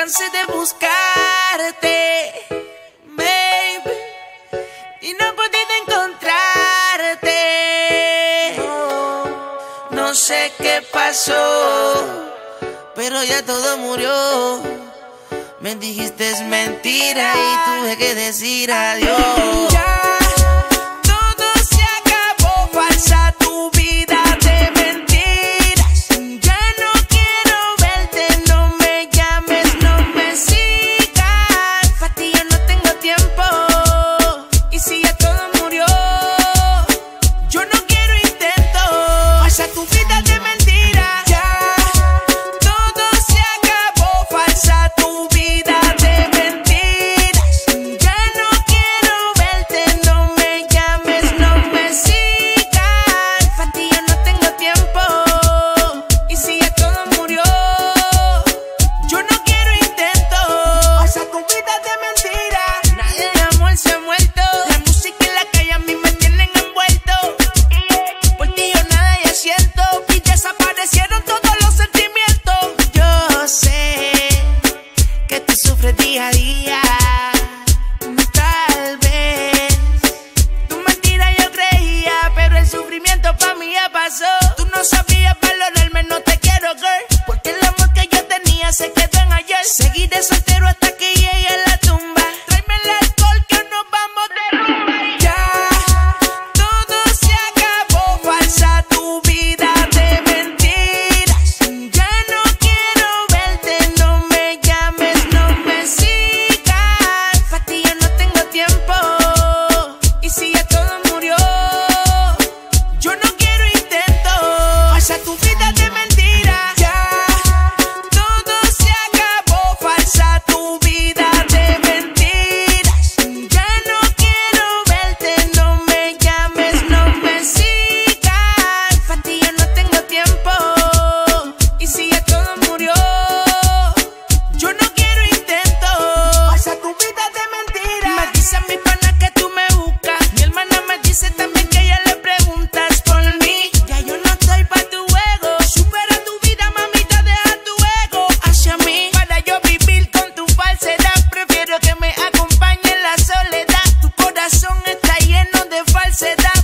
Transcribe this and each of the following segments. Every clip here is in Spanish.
cansé de buscarte, baby, y no he podido encontrarte. No sé qué pasó, pero ya todo murió. Me dijiste es mentira y tuve que decir adiós. Ya todo se acabó, falsa tu vida de mentiras. Ya no quiero verte, no me llames, no me sigas. Para ti yo no tengo tiempo, y si ya todo murió, yo no quiero intento. Falsa tu vida de mentiras. Ya todo se acabó, falsa tu vida. Día a día, tal vez tu mentira yo creía, pero el sufrimiento pa' mí ya pasó. Tú no sabías valorarme, no te quiero, girl, porque el amor que yo tenía se quedó en ayer. Seguiré soltero hasta que llegue a la tumba. Tráeme el alcohol que nos vamos de rumba. Ya todo se acabó, falsa tu vida de mentiras. Ya no quiero verte, no me llames, no me sigas.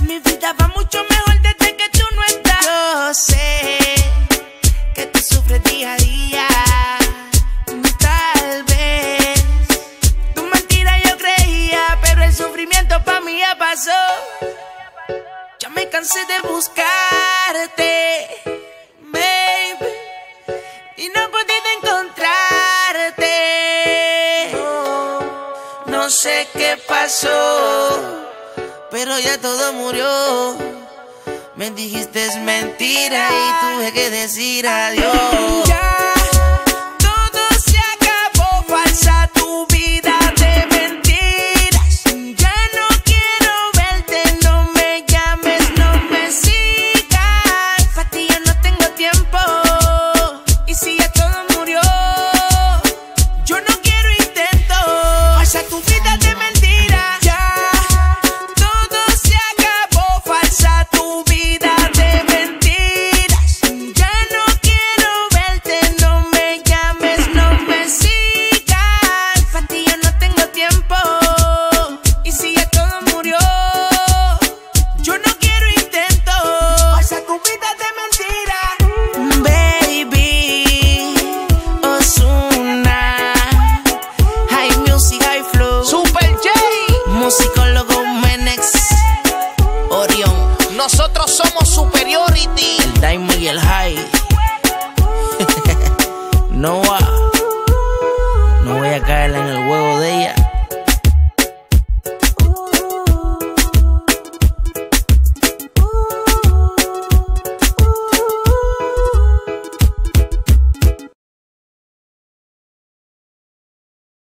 Mi vida va mucho mejor desde que tú no estás. Yo sé que tú sufres día a día, tal vez tu mentira yo creía, pero el sufrimiento pa' mí ya pasó. Ya me cansé de buscarte, baby, y no he podido encontrarte. No sé qué pasó, pero ya todo murió. Me dijiste es mentira y tuve que decir adiós. Ya todo se acabó, falsa tu vida de mentiras. Ya no quiero verte, no me llames, no me sigas. Para ti yo no tengo tiempo, y si ya todo murió, yo no quiero intento. Falsa tu vida de mentiras. Musicólogo Menex, Orión. Nosotros somos Superiority. El Diamond y el High. No voy a caer en el huevo de ella.